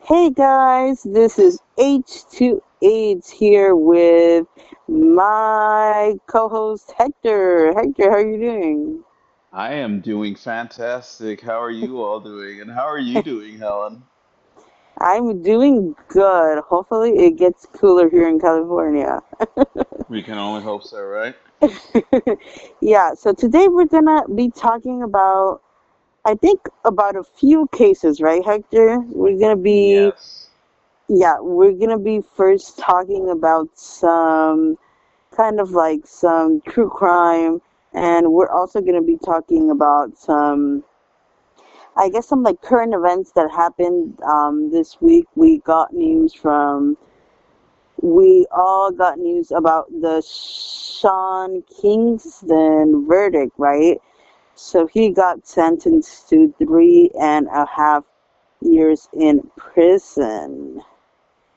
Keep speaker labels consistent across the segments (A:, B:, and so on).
A: Hey guys, this is H2AIDS here with my co-host Hector. Hector, how are you doing?
B: I am doing fantastic. How are you all doing? And how are you doing, Helen?
A: I'm doing good. Hopefully it gets cooler here in California.
B: We can only hope so, right?
A: Yeah, so today we're gonna be talking about I think about a few cases, right, Hector?
B: Yes.
A: We're gonna be first talking about some kind of like some true crime, and we're also going to be talking about some, I guess, some like current events that happened this week. We all got news about the Sean Kingston verdict, right? So he got sentenced to 3.5 years in prison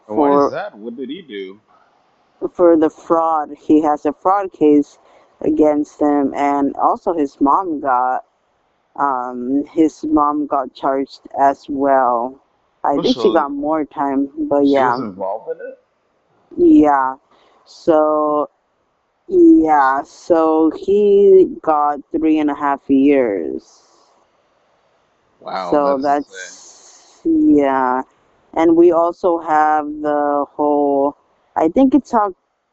B: Why is
A: for
B: that? What did he do?
A: the fraud. He has a fraud case against him, and also his mom got charged as well. I
B: Oh,
A: think she
B: so
A: got more time, but
B: she was
A: yeah,
B: involved in it?
A: yeah. So so he got 3.5 years.
B: Wow,
A: So
B: that's insane.
A: that's yeah, and we also have the whole. I think it's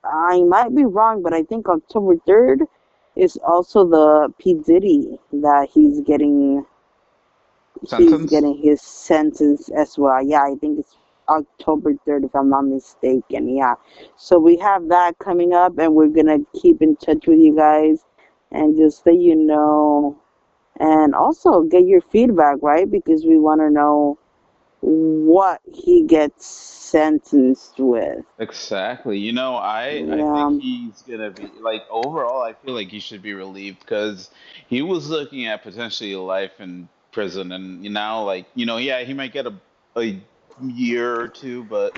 A: I might be wrong, but I think October 3rd is also the P Diddy that he's
B: Sentence?
A: getting his sentence as well. Yeah, I think it's October 3rd if I'm not mistaken. Yeah, so we have that coming up, and we're gonna keep in touch with you guys, and just let you know, and also get your feedback, right? Because we want to know what he gets sentenced with.
B: Exactly. I think
A: Yeah.
B: he's gonna be like overall. I feel like he should be relieved because he was looking at potentially life in prison, and now yeah, he might get a year or two, but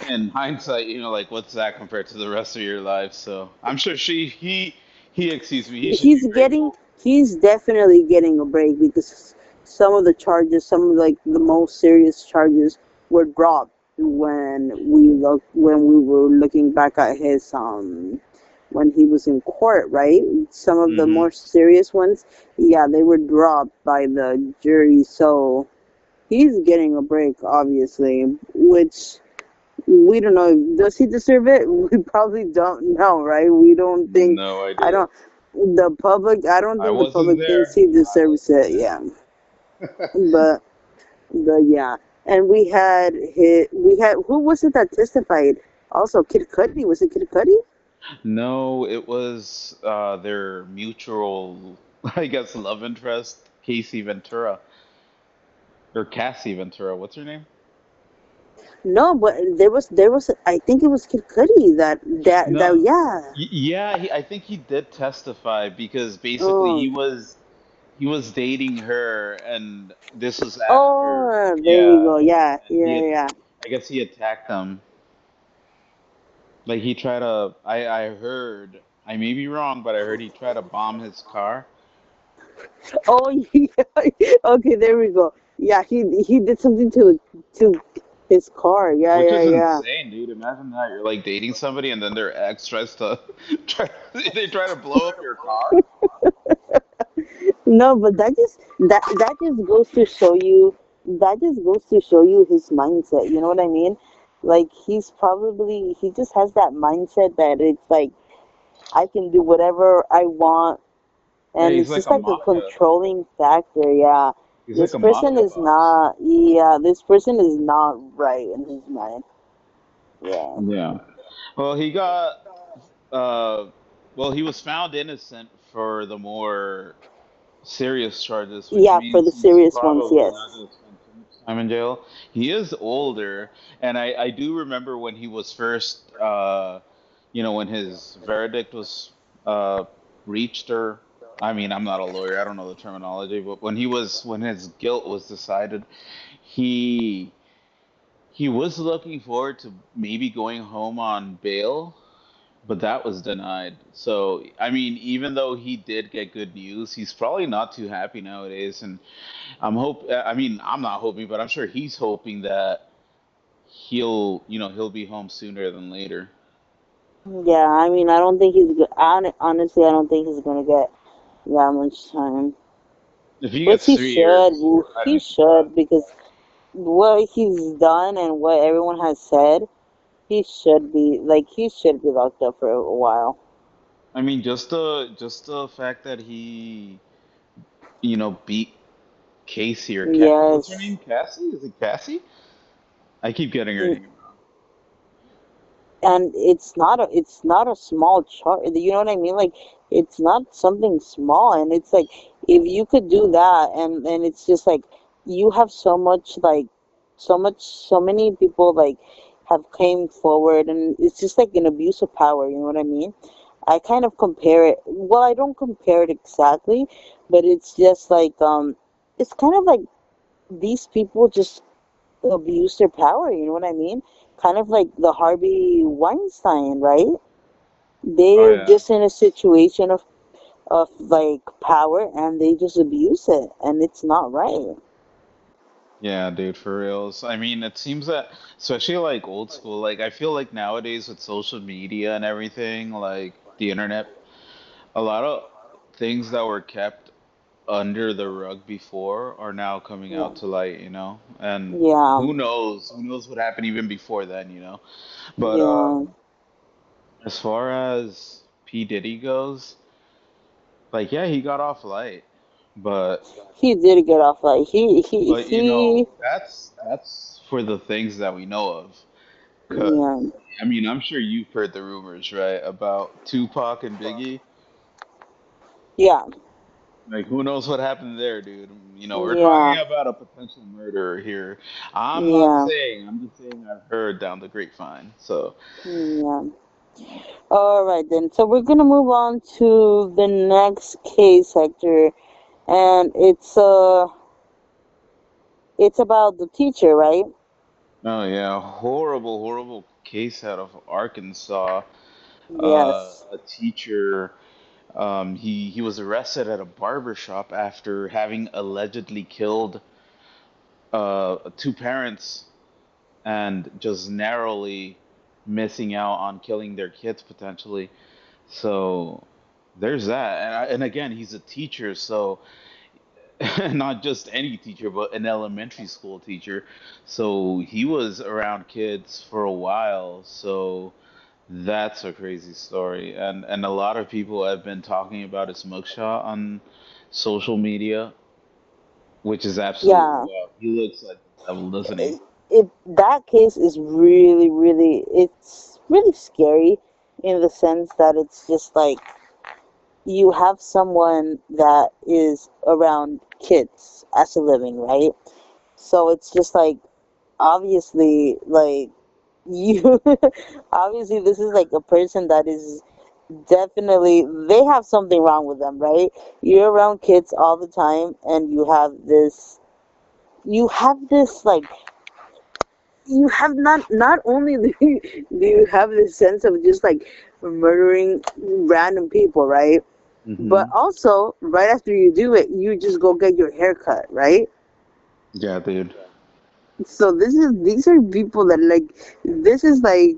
B: in hindsight, like what's that compared to the rest of your life? So I'm sure he should be
A: he's getting
B: grateful.
A: he's definitely getting a break because some of like the most serious charges were dropped when we were looking back at his when he was in court, right? Some of the
B: Hmm.
A: more serious ones, yeah, they were dropped by the jury. So he's getting a break, obviously, which we don't know. Does he deserve it? We probably don't know, right? We don't think.
B: No
A: I
B: idea.
A: don't. The public. I don't
B: I
A: think the
B: wasn't
A: public thinks
B: there.
A: he
B: I
A: deserves
B: wasn't
A: it. Yeah, but yeah. And we had who was it that testified? Also, Kid Cudi. Was it Kid Cudi?
B: No, it was their mutual, I guess, love interest, Casey Ventura or Cassie Ventura. What's her name?
A: No, but there was. I think it was Kid Cudi that
B: No.
A: yeah.
B: Yeah, I think he did testify because basically
A: Oh,
B: he was dating her, and this was after,
A: oh, there we
B: yeah,
A: go. Yeah,
B: and
A: yeah, yeah.
B: I guess he attacked them. Like he tried to, I heard, I may be wrong, but I heard he tried to bomb his car,
A: Oh, yeah. Okay, there we go. Yeah, he did something to his car. Yeah,
B: which
A: yeah,
B: is
A: yeah.
B: insane, dude. Imagine that you're like dating somebody and then their ex tries to try, they try to blow up your car.
A: No, but that just goes to show you his mindset. You know what I mean? Like he just has that mindset that it's like I can do whatever I want,
B: Yeah,
A: and
B: he's
A: it's
B: like
A: just
B: a
A: like a
B: mafia.
A: controlling factor. Yeah,
B: He's like a mafia boss.
A: this person is not right in his mind. Yeah.
B: Yeah. Well, he got uh well, he was found innocent for the more serious charges, which
A: Yeah, for
B: means
A: the
B: he's
A: serious ones,
B: probably
A: yes.
B: not going to spend too much time in jail. He is older, and I do remember when he was first, when his verdict was uh, reached, or I mean, I'm not a lawyer, I don't know the terminology, but when his guilt was decided, he he was looking forward to maybe going home on bail, but that was denied. So, I mean, even though he did get good news, he's probably not too happy nowadays. And I mean, I'm not hoping, but I'm sure he's hoping that he'll be home sooner than later.
A: Yeah, I mean, I don't think he's. Honestly, I don't think he's gonna get that much time.
B: If he
A: Which
B: gets
A: he
B: three
A: should.
B: years, I'd
A: He
B: be surprised.
A: should because what he's done and what everyone has said, he should be locked up for a while.
B: I mean, just the fact that he, beat Casey or what's her
A: Yes.
B: name? Cassie? Is it Cassie? I keep getting her name wrong.
A: And it's not a small chart, you know what I mean, like it's not something small, and it's like if you could do that, and it's just like you have so much, like so many people like have came forward, and it's just like an abuse of power, you know what I mean. I kind of compare it, well, I don't compare it exactly, but it's just like it's kind of like these people just abuse their power, you know what I mean? Kind of like the Harvey Weinstein, right?
B: Oh
A: They're
B: yeah.
A: just in a situation of like power, and they just abuse it, and it's not right.
B: Yeah, dude, for reals. I mean, it seems that, especially like old school, like I feel like nowadays with social media and everything, like the internet, a lot of things that were kept under the rug before are now coming
A: Yeah.
B: out to light. And
A: Yeah.
B: who knows what happened even before then. But
A: Yeah.
B: as far as P. Diddy goes, like yeah, he got off light, but
A: He did get off, like
B: but
A: he
B: that's for the things that we know of. Cause
A: yeah.
B: I mean, I'm sure you've heard the rumors, right, about Tupac and Biggie.
A: Yeah.
B: Like, who knows what happened there, dude? We're talking
A: Yeah.
B: about a potential murderer here. I'm not
A: Yeah.
B: saying, I'm just saying I've heard down the grapevine. So,
A: Yeah. All right then. So we're gonna move on to the next case, Hector, and it's about the teacher, right?
B: oh yeah, horrible, horrible case out of Arkansas.
A: Yes.
B: A teacher, he was arrested at a barber shop after having allegedly killed two parents and just narrowly missing out on killing their kids potentially. So there's that. And again, he's a teacher, so not just any teacher, but an elementary school teacher. So he was around kids for a while. So that's a crazy story. And a lot of people have been talking about his mugshot on social media, which is absolutely
A: Yeah.
B: wild. He looks like the devil, doesn't he?
A: That case is it's really scary, in the sense that it's just like you have someone that is around kids as a living, right? So it's just like, obviously, like you obviously this is like a person that is definitely, they have something wrong with them, right? You're around kids all the time, and you have this like, you have not only do you have this sense of just like murdering random people, right? But
B: Mm-hmm.
A: also, right after you do it, you just go get your hair cut, right?
B: Yeah, dude.
A: So these are people that like, this is like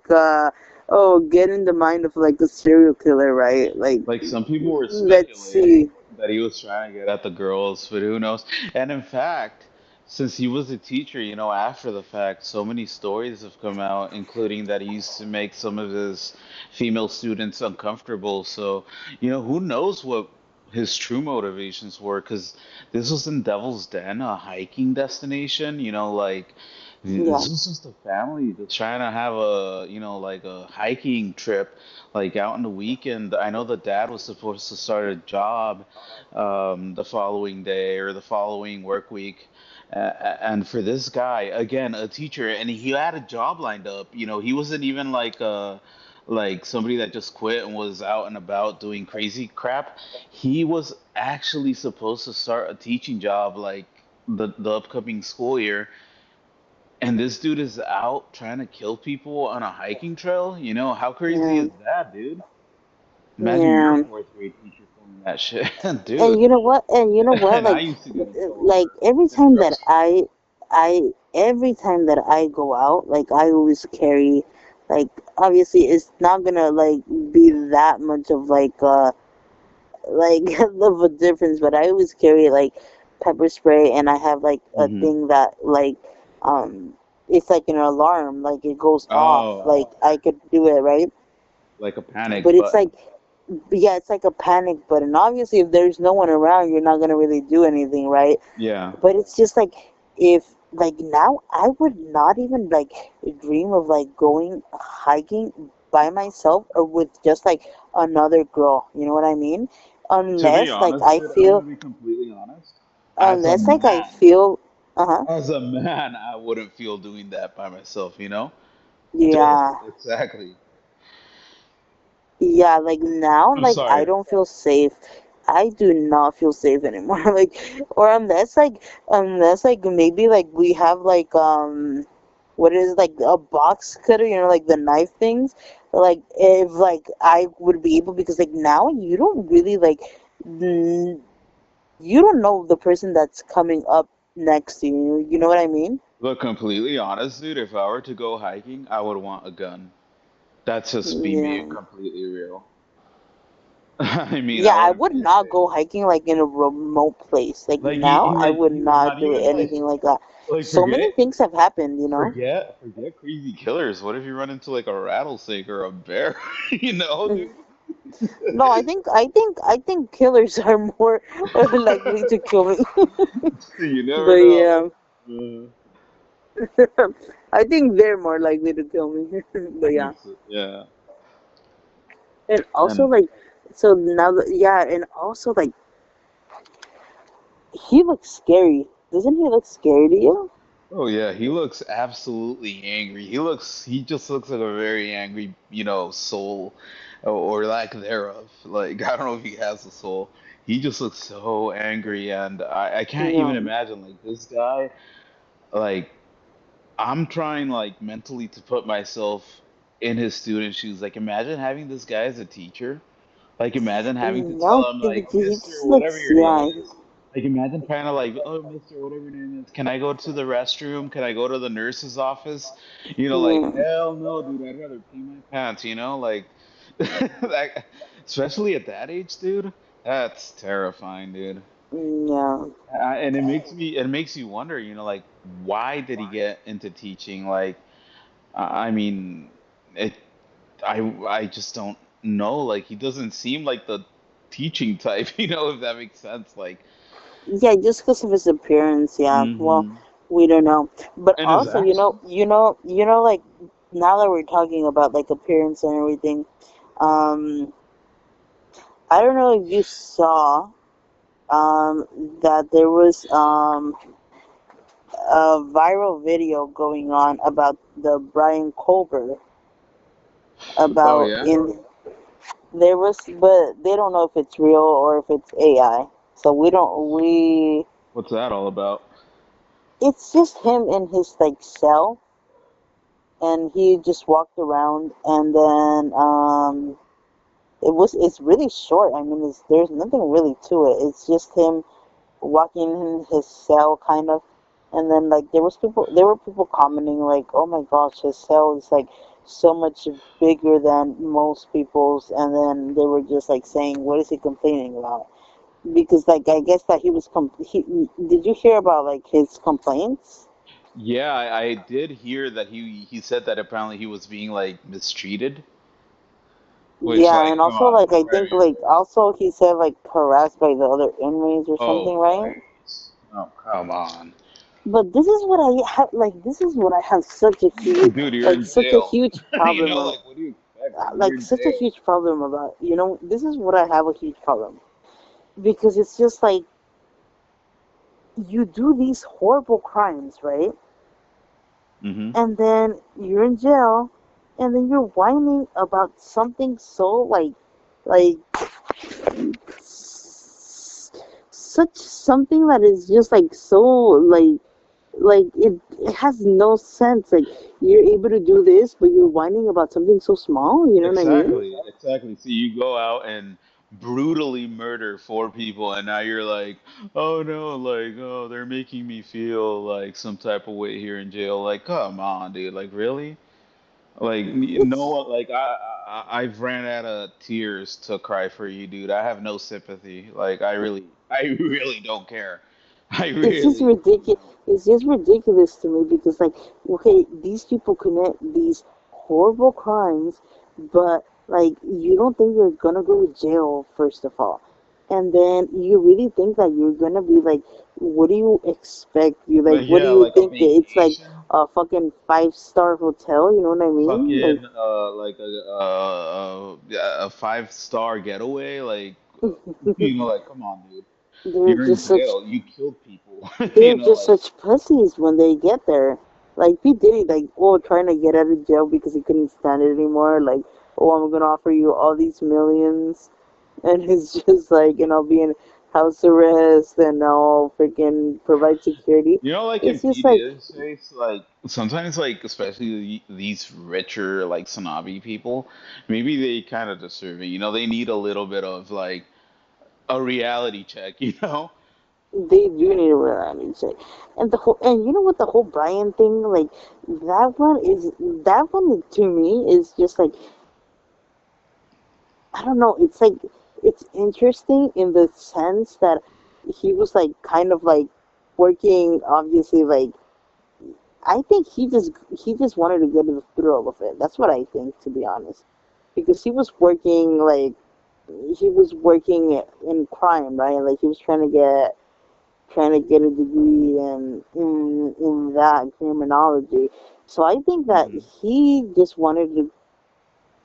A: oh, get in the mind of like a serial killer, right? Like,
B: Like some people were
A: let's see.
B: speculating that he was trying to get at the girls, but who knows? And in fact, since he was a teacher, after the fact, so many stories have come out, including that he used to make some of his female students uncomfortable. So, who knows what his true motivations were? Because this was in Devil's Den, a hiking destination. Like
A: Yeah.
B: this was just a family just trying to have like a hiking trip like out in the weekend. I know the dad was supposed to start a job the following day or the following work week. And for this guy, again, a teacher, and he had a job lined up. He wasn't even like somebody that just quit and was out and about doing crazy crap. He was actually supposed to start a teaching job like the upcoming school year, And this dude is out trying to kill people on a hiking trail. How crazy
A: Yeah,
B: is that, dude? Imagine your
A: yeah.
B: fourth grade teacher pulling that shit, dude.
A: And you know what? And you know what?
B: And I
A: Like,
B: used to get in trouble
A: like
B: for
A: every time that
B: construction.
A: every time that I go out, like I always carry, like obviously it's not gonna like be that much of like of a difference, but I always carry like pepper spray, and I have like a
B: Hmm.
A: thing that um it's like an alarm, like it goes off,
B: Oh,
A: like I could do it, right?
B: like a panic
A: But it's
B: button.
A: like, yeah, it's like a panic button. Obviously, if there's no one around, you're not gonna really do anything, right?
B: Yeah.
A: But it's just like, if like now I would not even like dream of like going hiking by myself or with just like another girl. You know what I mean?
B: To be
A: Unless like
B: honest,
A: I
B: dude, I'm gonna
A: feel,
B: be completely honest. As a
A: unless like I
B: man,
A: feel, uh huh,
B: as a man, I wouldn't feel doing that by myself. Just
A: yeah.
B: exactly.
A: Yeah, like now,
B: I'm
A: like I
B: sorry.
A: don't feel safe. I do not feel safe anymore. Like, or unless like maybe like we have like what is like a box cutter, like the knife things. Like if like I would be able, because like now you don't really like mm, you don't know the person that's coming up next to you. You know what I mean?
B: Look, completely honest, dude. If I were to go hiking, I would want a gun. That's just me being
A: Yeah.
B: completely real. I mean,
A: Yeah,
B: I
A: I
B: wouldn't
A: would
B: feel
A: not
B: safe.
A: go hiking like in a remote place. Like
B: Like
A: now, I would
B: you
A: not
B: not
A: do
B: even
A: anything like that.
B: like
A: So many things have happened, you know.
B: forget crazy killers. What if you run into like a rattlesnake or a bear?
A: Mm.
B: Dude.
A: No, I think killers are more likely to kill me.
B: You
A: But
B: never know.
A: yeah,
B: Uh,
A: I think they're more likely to kill me. But yeah,
B: yeah.
A: and also
B: And
A: like, so now that, yeah, and also like he looks scary. Doesn't he look scary to you?
B: oh yeah, he looks absolutely angry. He just looks like a very angry, soul or lack thereof. Like I don't know if he has a soul. He just looks so angry and I can't even
A: No.
B: imagine like this guy. Like I'm trying like mentally to put myself in his student shoes. Like imagine having this guy as a teacher. Like imagine having to
A: No,
B: tell him
A: he
B: like, Mister,
A: just
B: whatever
A: looks,
B: your name
A: yeah,
B: is. Like imagine trying to like, oh Mister, whatever your name is, can I go to the restroom? Can I go to the nurse's office? Like
A: yeah,
B: hell no, dude. I'd rather pee my pants. Like, like, especially at that age, dude. That's terrifying, dude.
A: yeah.
B: And it makes you wonder, like why did he get into teaching? Like, I mean, it. I just don't know. Like he doesn't seem like the teaching type, if that makes sense. Like,
A: Yeah, just because of his appearance, yeah. Well,
B: hmm
A: we don't know. But
B: and his
A: also,
B: accent.
A: like now that we're talking about like appearance and everything, um, I don't know if you saw um that there was a viral video going on about the Brian Colbert,
B: Oh
A: about
B: yeah,
A: in there was, but they don't know if it's real or if it's AI. So we
B: what's that all about?
A: it's just him in his like cell, and he just walked around, and then it's really short. I mean, there's nothing really to it. It's just him walking in his cell, kind of. And then like there were people commenting like, oh my gosh, his cell is like so much bigger than most people's. And then they were just like saying, what is he complaining about? Because like I guess that did you hear about like his complaints?
B: Yeah, I did hear that he said that apparently he was being like mistreated, which
A: Yeah,
B: like
A: and
B: come
A: also
B: on,
A: like I
B: where are
A: think
B: you?
A: like also he said like harassed by the other inmates or something,
B: Oh
A: right?
B: please, oh come on,
A: But this is what I have, like this is what I have
B: dude, you're in
A: such a
B: jail.
A: huge problem of,
B: Like what do you expect, dude? You're
A: like
B: in
A: such a
B: jail.
A: huge problem about, this is what I have a huge problem, because it's just like you do these horrible crimes, right?
B: Hmm.
A: And then you're in jail, and then you're whining about something so like such something that is just like so like Like it has no sense. Like you're able to do this, but you're whining about something so small. You know what I mean?
B: Exactly, exactly. So you go out and brutally murder four people, and now you're like, oh no, like, oh, they're making me feel like some type of way here in jail. Like, come on, dude. Like, really? Like, no
A: It's
B: one. Like, I've ran out of tears to cry for you, dude. I have no sympathy. Like, I really don't care. I
A: it's just
B: really
A: ridiculous.
B: don't.
A: It's just ridiculous to me because, like, okay, these people commit these horrible crimes, but like, you don't think you're gonna go to jail first of all, and then you really think that you're gonna be like, what do you expect? You like,
B: Like,
A: what do
B: yeah,
A: you
B: like a
A: think that it's like
B: vacation.
A: a fucking 5-star hotel? You know what I mean? Like,
B: Fucking like a 5-star getaway, like like come on, dude.
A: they're
B: You're in
A: just such
B: jail. You killed people.
A: they're just
B: Like
A: such pussies when they get there. Like P Diddy, like trying to get out of jail because he couldn't stand it anymore. Like, I'm gonna offer you all these millions, and it's just like, be in house arrest and I'll freaking provide security.
B: like in
A: It's just
B: P
A: like
B: Diddy's case, like sometimes like especially these richer like snobby people, maybe they kind of deserve it. They need a little bit of like a reality check.
A: they do need a reality check, and you know what, the whole Brian thing, like that one to me is just like, I don't know. It's like it's interesting in the sense that he was like kind of like working. Obviously, like I think he just wanted to get to the thrill of it. That's what I think, to be honest, because he was working in crime, right? Like he was trying to get a degree in that criminology. So I think that
B: Hmm.
A: he just wanted to,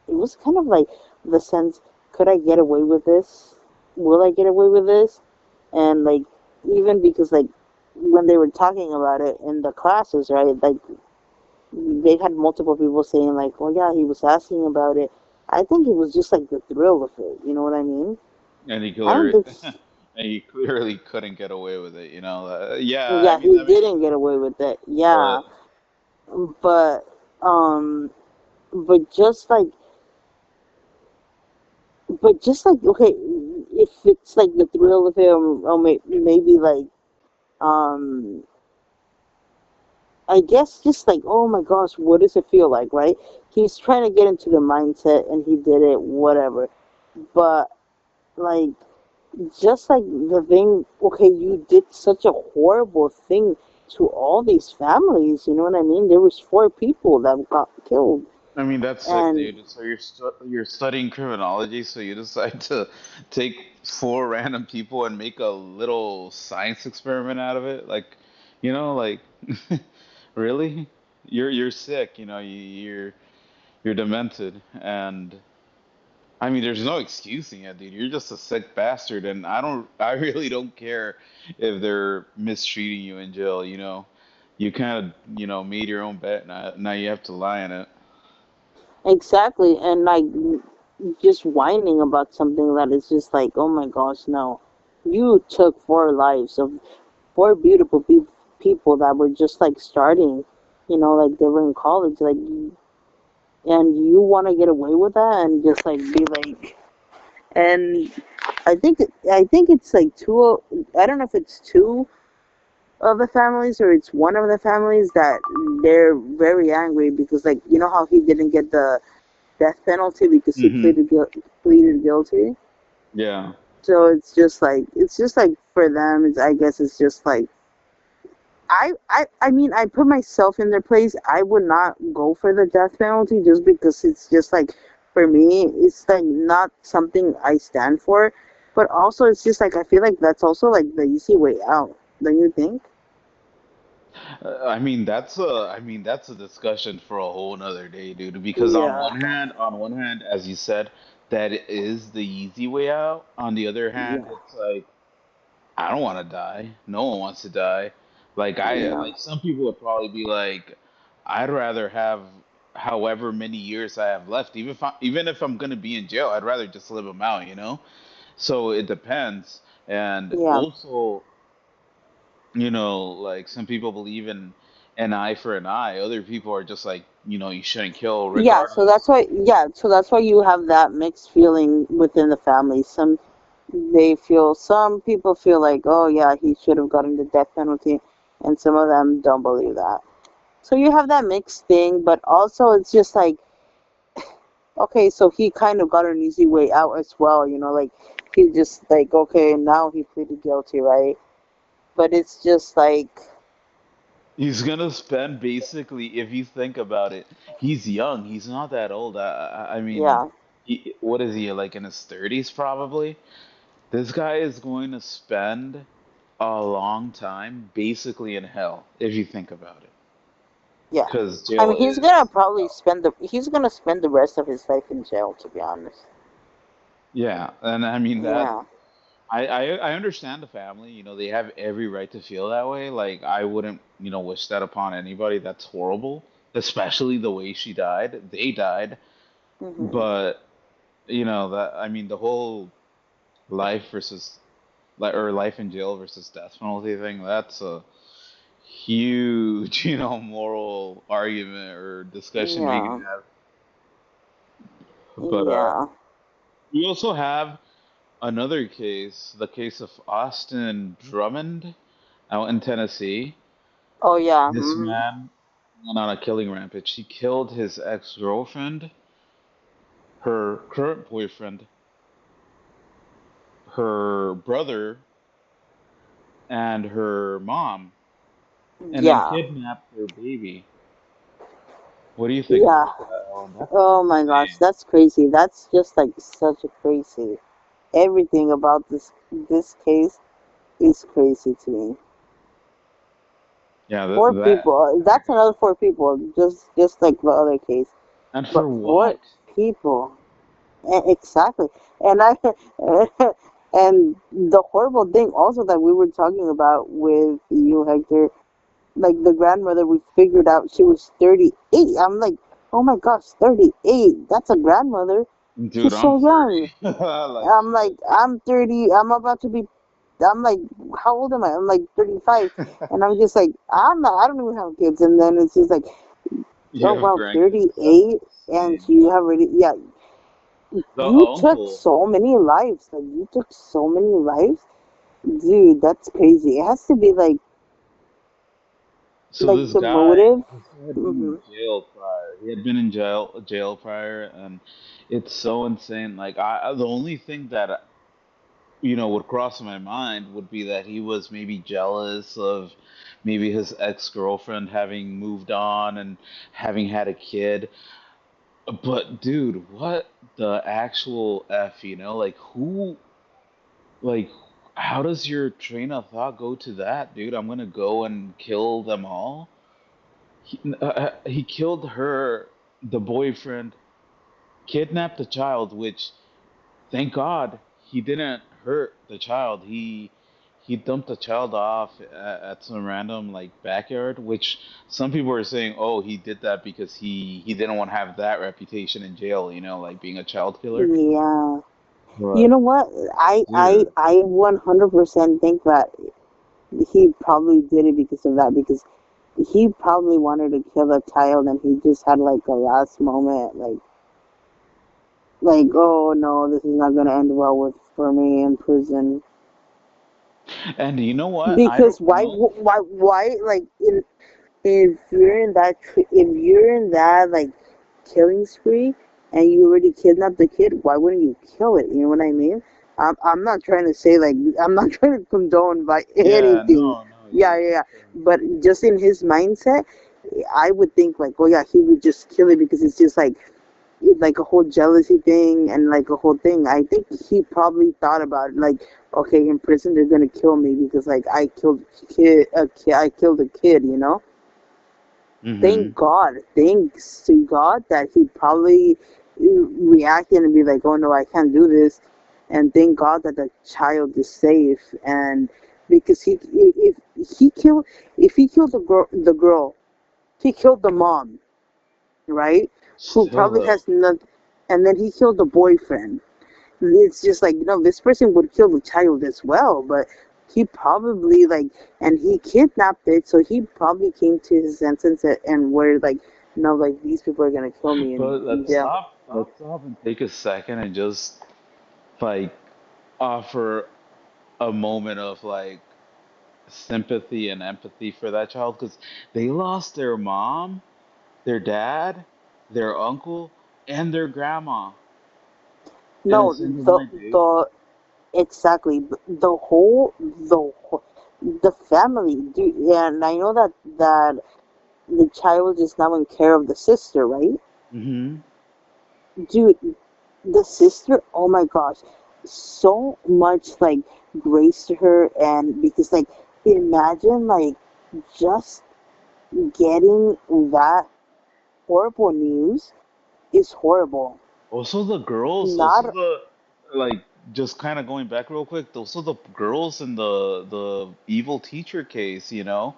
A: it was kind of like the sense, could I get away with this? Will I get away with this? And like, even because like when they were talking about it in the classes, right? Like they had multiple people saying like, "Oh yeah, he was asking about it." I think it was just like the thrill of it. You know what I mean?
B: And he
A: I don't
B: clearly,
A: think.
B: and he clearly couldn't get away with it. Yeah, I
A: Yeah,
B: mean
A: he
B: that makes
A: didn't get
B: sense.
A: away with it.
B: But
A: Yeah, but um, but just like okay, if it's like the thrill of him, or maybe like um I guess just like, oh my gosh, what does it feel like, right? He's trying to get into the mindset and he did it, whatever. But like, just like the thing, okay, you did such a horrible thing to all these families, you know what I mean? There was 4 people that got killed.
B: I mean, that's sick,
A: And
B: dude. So you're studying criminology, so you decide to take four random people and make a little science experiment out of it. Like, like really? You're sick. You're demented, and I mean, there's no excusing it, dude. You're just a sick bastard, and I really don't care if they're mistreating you in jail. You kind of made your own bet. Now you have to lie in it.
A: exactly, and like just whining about something that is just like, oh my gosh, no. You took 4 lives of 4 beautiful people that were just like starting, like they were in college, like, and you want to get away with that and just like be like, and I think it's like two. I don't know if it's two of the families or it's one of the families that they're very angry because, like, you know how he didn't get the death penalty because he
B: Hmm.
A: pleaded guilty.
B: Yeah.
A: So it's just like for them, I guess it's just like, I mean, I put myself in their place. I would not go for the death penalty just because it's just like, for me, it's like not something I stand for. But also, it's just like, I feel like that's also like the easy way out. Don't you think?
B: I mean that's a discussion for a whole nother day, dude. Because
A: Yeah,
B: on one hand, as you said, that is the easy way out. On the other hand,
A: yeah,
B: it's like I don't want to die. No one wants to die.
A: yeah,
B: Like some people would probably be like, I'd rather have however many years I have left, even if I'm gonna be in jail, I'd rather just live them out. So it depends, and
A: yeah.
B: also like some people believe in an eye for an eye. Other people are just like, you shouldn't kill
A: Yeah, so
B: regardless.
A: that's why. Yeah, so that's why you have that mixed feeling within the family. Some people feel like, oh yeah, he should have gotten the death penalty, and some of them don't believe that. So you have that mixed thing, but also it's just like, okay, so he kind of got an easy way out as well, like he just like, okay, now he pleaded guilty, right? But it's just like,
B: He's gonna spend basically, if you think about it, he's young. He's not that old. I mean,
A: yeah,
B: what is he, like in his 30s probably? This guy is going to spend a long time basically in hell, if you think about it.
A: yeah.
B: Because
A: I
B: jail
A: mean,
B: is hell.
A: he's gonna spend the rest of his life in jail, to be honest.
B: Yeah, and I mean that
A: Yeah.
B: I understand the family, they have every right to feel that way. Like I wouldn't, wish that upon anybody. That's horrible, especially the way she died. They died,
A: Hmm.
B: but that I mean the whole life versus or life in jail versus death penalty thing, that's a huge, moral argument or discussion we can
A: Yeah.
B: have. But
A: Yeah.
B: we also have another case, the case of Austin Drummond out in Tennessee.
A: Oh yeah.
B: This
A: Hmm.
B: man went on a killing rampage. He killed his ex-girlfriend, her current boyfriend, her brother, and her mom, and then
A: Yeah.
B: kidnapped their baby. What do you think
A: Yeah.
B: about that? Oh, that's
A: Oh my gosh,
B: insane.
A: that's crazy. That's just like such a crazy. Everything about this case is crazy to me.
B: Yeah,
A: Four
B: that
A: people. That's another four people. Just like the other case.
B: and for
A: But four
B: what?
A: people. Exactly. And I and the horrible thing also that we were talking about with you, Hector, like the grandmother, we figured out she was 38. I'm like, oh my gosh, 38. That's a grandmother.
B: Dude,
A: She's
B: I'm
A: so young.
B: 30. Like,
A: I'm like, I'm 30. I'm about to be. I'm like, how old am I? I'm like 35, and I'm just like, I'm not. I don't even have kids. And then it's just like,
B: you
A: oh
B: have
A: wow,
B: grandkids. That's
A: 38, and
B: insane.
A: you have already. Yeah,
B: The
A: you took
B: uncle.
A: so many lives. Like you took so many lives, dude. That's crazy. It has to be
B: So
A: like
B: this
A: the
B: guy,
A: motive.
B: this guy had been
A: Hmm.
B: in jail prior. He had been in jail prior, and it's so insane. Like the only thing that would cross my mind would be that he was maybe jealous of maybe his ex-girlfriend having moved on and having had a kid. But dude, what the actual F, like like how does your train of thought go to that, dude? I'm gonna go and kill them all. He killed her, the boyfriend, kidnapped the child, which thank God he didn't hurt the child. He dumped the child off at some random like backyard, which some people are saying, oh, he did that because he didn't want to have that reputation in jail, like being a child killer.
A: Yeah. You
B: But
A: know what?
B: dude,
A: I 100% think that he probably did it because of that, because he probably wanted to kill a child, and he just had like a last moment, like, oh no, this is not gonna end well with for me in prison.
B: and you know what? I
A: Because
B: don't know.
A: why, like, if you're in that if you're in that like killing spree, and you already kidnapped the kid, why wouldn't you kill it? You know what I mean? I'm not trying to say, like, I'm not trying to condone by
B: Yeah,
A: anything.
B: no, no,
A: Yeah,
B: yeah,
A: yeah, yeah.
B: for sure.
A: But just in his mindset, I would think like, oh yeah, he would just kill it because it's just like a whole jealousy thing and like a whole thing. I think he probably thought about it, like, okay, in prison they're gonna kill me because like I killed a kid,
B: Mm-hmm.
A: Thank God, thanks to God that he probably reacted and be like, oh no, I can't do this, and thank God that the child is safe. And because he killed if he killed the girl, he killed the mom, right? Who
B: Still
A: probably
B: though.
A: has not, and then he killed the boyfriend. It's just like, this person would kill the child as well, but he probably like, and he kidnapped it, so he probably came to his senses and were like, no, like these people are gonna kill me
B: But
A: in jail.
B: let's stop and take a second and just like offer a moment of like sympathy and empathy for that child because they lost their mom, their dad, their uncle, and their grandma in a
A: No,
B: single night, dude.
A: the exactly the family, dude. Yeah, and I know that the child is now in care of the sister, right?
B: Mm-hmm.
A: Dude, the sister, oh my gosh, so much like grace to her, and because like imagine like just getting that horrible news is horrible.
B: Also the girls, also
A: Not
B: the like just kind of going back real quick, also the girls in the evil teacher case, you know.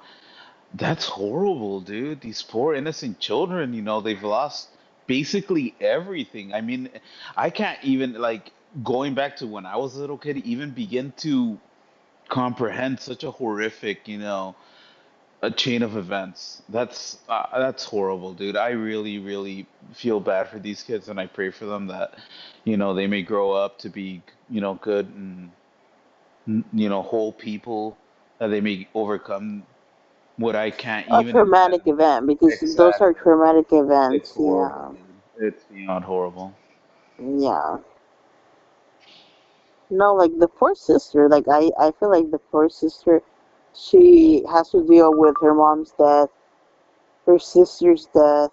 B: That's horrible, dude. These poor innocent children, you know, they've lost basically everything. I mean, I can't even like going back to when I was a little kid, even begin to comprehend such a horrific, you know, a chain of events. That's horrible, dude. I really, really feel bad for these kids, and I pray for them that, you know, they may grow up to be, you know, good and you know, whole people, that they may overcome what I can't
A: a
B: even
A: traumatic
B: imagine.
A: event because those are
B: Exactly.
A: traumatic
B: It's
A: events.
B: horrible,
A: Yeah,
B: dude. It's beyond horrible.
A: yeah. No, like the poor sister. Like I feel like the poor sister, she has to deal with her mom's death, her sister's death.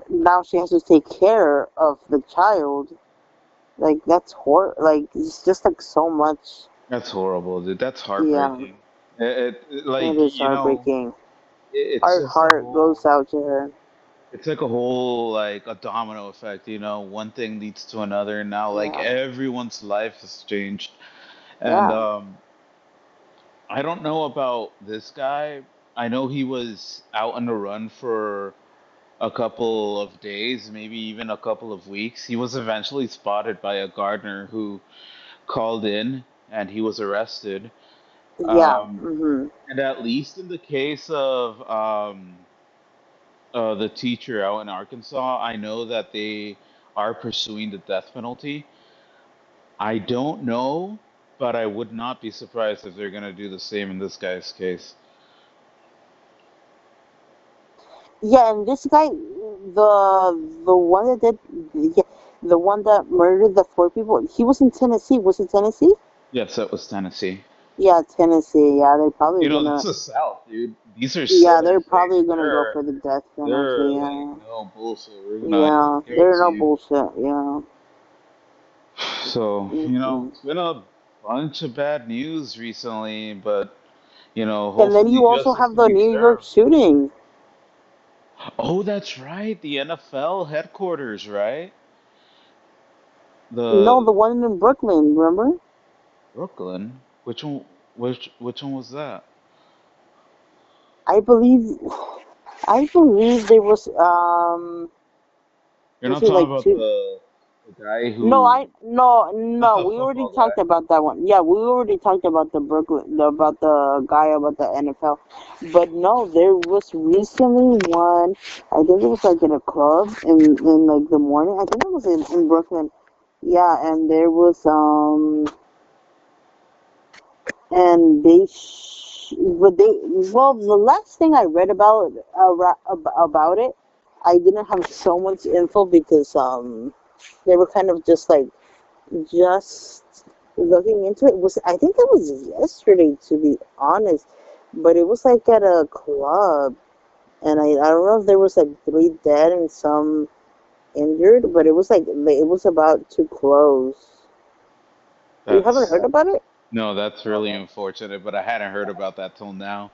A: Now she has to take care of the child. Like that's Like it's just like so much.
B: That's horrible, dude. That's
A: Yeah,
B: heartbreaking.
A: it
B: Like,
A: is
B: you know,
A: heartbreaking.
B: it's
A: Our
B: just a
A: heart goes
B: whole,
A: out to her.
B: it's like a whole, like a domino effect, you know, one thing leads to another, and now like
A: Yeah,
B: everyone's life has changed. And
A: yeah,
B: I don't know about this guy. I know he was out on the run for a couple of days, maybe even a couple of weeks. He was eventually spotted by a gardener who called in and he was arrested.
A: yeah.
B: Um, and at least in the case of the teacher out in Arkansas, I know that they are pursuing the death penalty. I don't know, but I would not be surprised if they're going to do the same in this guy's case.
A: Yeah, and this guy, the one that did, yeah, the one that murdered the four people, he was in Tennessee. Was it Tennessee?
B: Yes, that was Tennessee.
A: Yeah, Tennessee. Yeah, they're probably
B: You know,
A: gonna.
B: this is South, dude. These are
A: Yeah,
B: southern
A: they're
B: states.
A: probably gonna go for the death
B: They're
A: penalty.
B: like,
A: Yeah,
B: no bullshit. We're gonna
A: yeah,
B: give it
A: they're
B: to
A: no
B: you.
A: bullshit. Yeah.
B: So, you know,
A: Mm-mm.
B: it's been a bunch of bad news recently, but you know,
A: And then
B: hopefully
A: you also
B: justice
A: have
B: can
A: the
B: be
A: New York
B: served.
A: shooting.
B: Oh, that's right. The NFL headquarters, right?
A: No, the
B: The
A: one in Brooklyn. Remember?
B: Brooklyn. Which one was that?
A: I believe. I believe there was.
B: You're
A: Was
B: not
A: it
B: talking
A: like
B: about
A: two?
B: the guy
A: No,
B: who not
A: no.
B: the
A: We already
B: football
A: talked
B: guy.
A: about that one. Yeah, we already talked about the Brooklyn, about the guy about the NFL. But no, there was recently one. I think it was like in a club in like the morning. I think it was in Brooklyn. Yeah, and there was and but they well the last thing I read about it, I didn't have so much info because they were kind of just looking into it. Was I think it was yesterday, to be honest, but it was like at a club, and I don't know if there was like three dead and some injured, but it was like it was about to close. You haven't
B: That's
A: heard about it?
B: no, that's really unfortunate, but I hadn't heard about that till now.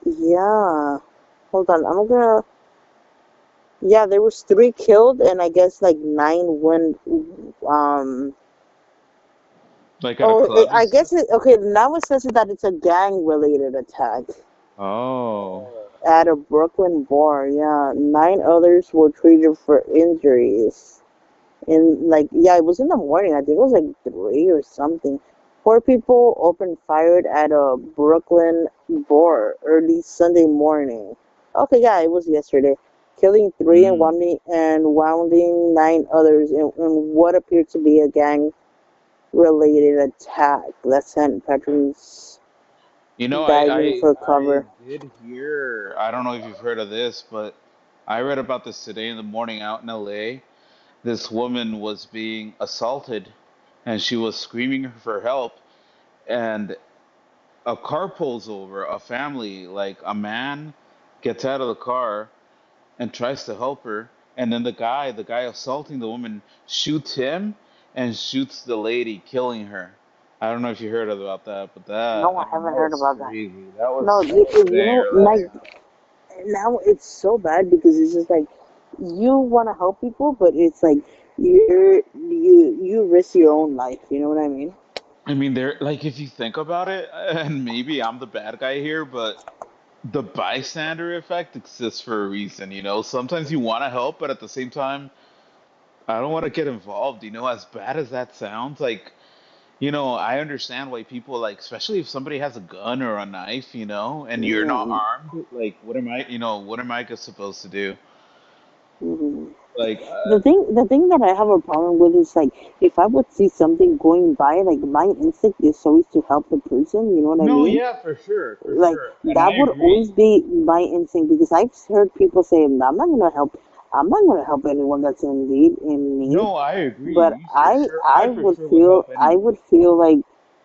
A: Yeah. Hold on, I'm gonna. Yeah, there was three killed, and I guess like nine went. Um.
B: Like at a
A: Oh,
B: club, you
A: I
B: said?
A: guess it. Okay, now it says that it's a gang-related attack.
B: Oh,
A: At a Brooklyn bar, yeah. Nine others were treated for injuries. And like, yeah, it was in the morning. I think it was like 3 or something. 4 people opened fire at a Brooklyn bar early Sunday morning. Okay, yeah, it was yesterday, killing three and
B: Mm.
A: wounding 9 others in what appeared to be a gang-related attack that sent patrons
B: You know,
A: diving for
B: I
A: cover.
B: did hear. I don't know if you've heard of this, but I read about this today in the morning out in LA. This woman was being assaulted, and she was screaming for help, and a car pulls over, a family, like a man gets out of the car and tries to help her, and then the guy assaulting the woman shoots him and shoots the lady, killing her. I don't know if you heard about that, but that,
A: No,
B: I
A: I
B: mean,
A: haven't
B: that
A: heard
B: was
A: about that.
B: crazy.
A: No,
B: That was
A: you
B: staying
A: know,
B: her
A: like
B: life.
A: now it's so bad because it's just like you want to help people, but it's like you risk your own life. You know what I mean?
B: I mean, there, like, if you think about it, and maybe I'm the bad guy here, but the bystander effect exists for a reason, you know? Sometimes you want to help, but at the same time, I don't want to get involved, you know, as bad as that sounds. Like, you know, I understand why people, like, especially if somebody has a gun or a knife, you know, and you're not
A: Mm-hmm.
B: armed, like, what am I supposed to do?
A: Mm-hmm.
B: Like,
A: The thing that I have a problem with is like if I would see something going by, like my instinct is always to help the person. You know what I
B: no,
A: mean?
B: yeah, for
A: Like
B: sure. And
A: that
B: I
A: would
B: agree.
A: always be my instinct because I've heard people say, I'm not gonna help anyone that's in need.
B: No, I agree.
A: But
B: You for sure, I
A: I
B: for
A: would
B: sure would
A: feel
B: help
A: I
B: anyone.
A: would feel like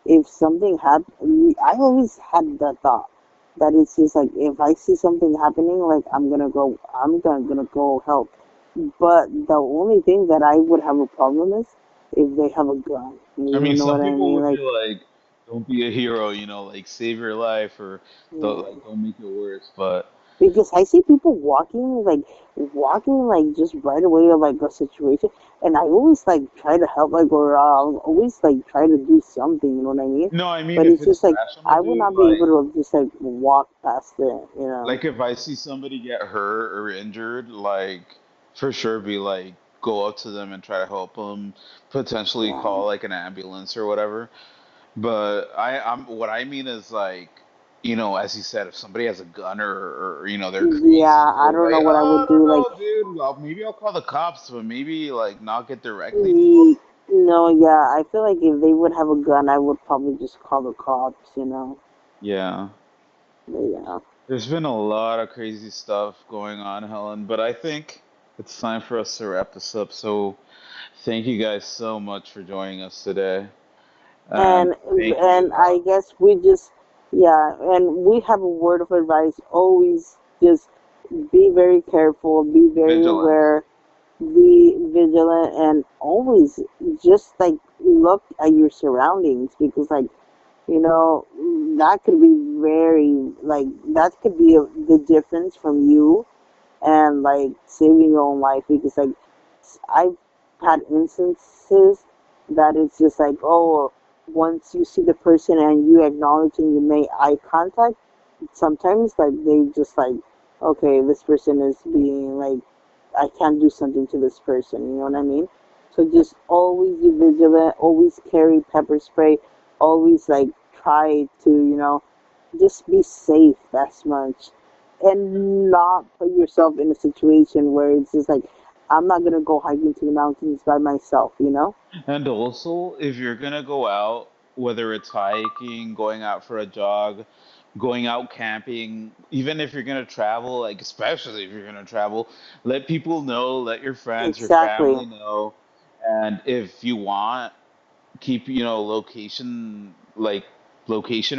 A: if something happened, I always had the thought that it's just like if I see something happening, like I'm gonna go help. But the only thing that I would have a problem is if they have a gun.
B: I
A: You
B: mean,
A: know
B: some
A: what I
B: people
A: mean?
B: would be
A: Like,
B: like, "Don't be a hero," you know, like save your life or
A: yeah.
B: don't make it worse. But
A: Because I see people walking like just right away of like a situation, and I always like try to help, like or always like try to do something. You know what I mean?
B: no, I mean,
A: But
B: if
A: it's
B: it's
A: just like
B: rational,
A: I would
B: dude,
A: not be able to just like walk past it. You know?
B: like if I see somebody get hurt or injured, like for sure be like go up to them and try to help them, potentially
A: Yeah.
B: call like an ambulance or whatever. But I'm what I mean is like, you know, as you said, if somebody has a gun or you know they're crazy,
A: Yeah, I
B: they're
A: don't know
B: like,
A: what I
B: oh,
A: would
B: I don't
A: do. Like,
B: know, dude. Well, maybe I'll call the cops, but maybe like not get directly involved.
A: ye- no, yeah, I feel like if they would have a gun, I would probably just call the cops. You know?
B: Yeah.
A: But yeah.
B: There's been a lot of crazy stuff going on, Helen, but I think it's time for us to wrap this up. So thank you guys so much for joining us today. And
A: and
B: thank
A: and
B: you,
A: I
B: Helen.
A: guess we just yeah, and we have a word of advice. Always just be very careful, be very
B: Vigilant.
A: aware, be vigilant, and always just like look at your surroundings because like that could be very like that could be the difference from you and like saving your own life because like I've had instances that it's just like oh once you see the person and you acknowledge and you make eye contact sometimes like they just like okay this person is being like I can't do something to this person, you know what I mean? So just always be vigilant, always carry pepper spray, always like try to, just be safe as much and not put yourself in a situation where it's just like I'm not gonna go hiking to the mountains by myself, you know?
B: And also, if you're gonna go out, whether it's hiking, going out for a jog, going out camping, even if you're gonna travel, like especially if you're gonna travel, let people know, let your friends, your
A: Exactly.
B: family know. And if you want, keep, you know, location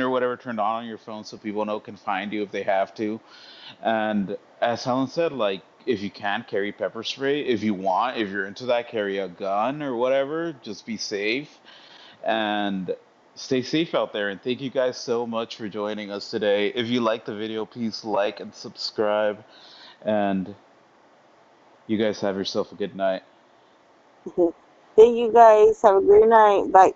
B: or whatever turned on your phone so people know can find you if they have to. And as Helen said, like if you can carry pepper spray, if you want, if you're into that, carry a gun or whatever. Just be safe and stay safe out there. And thank you guys so much for joining us today. If you like the video, please like and subscribe. And you guys have yourself a good night.
A: Thank you guys. Have a great night. Bye.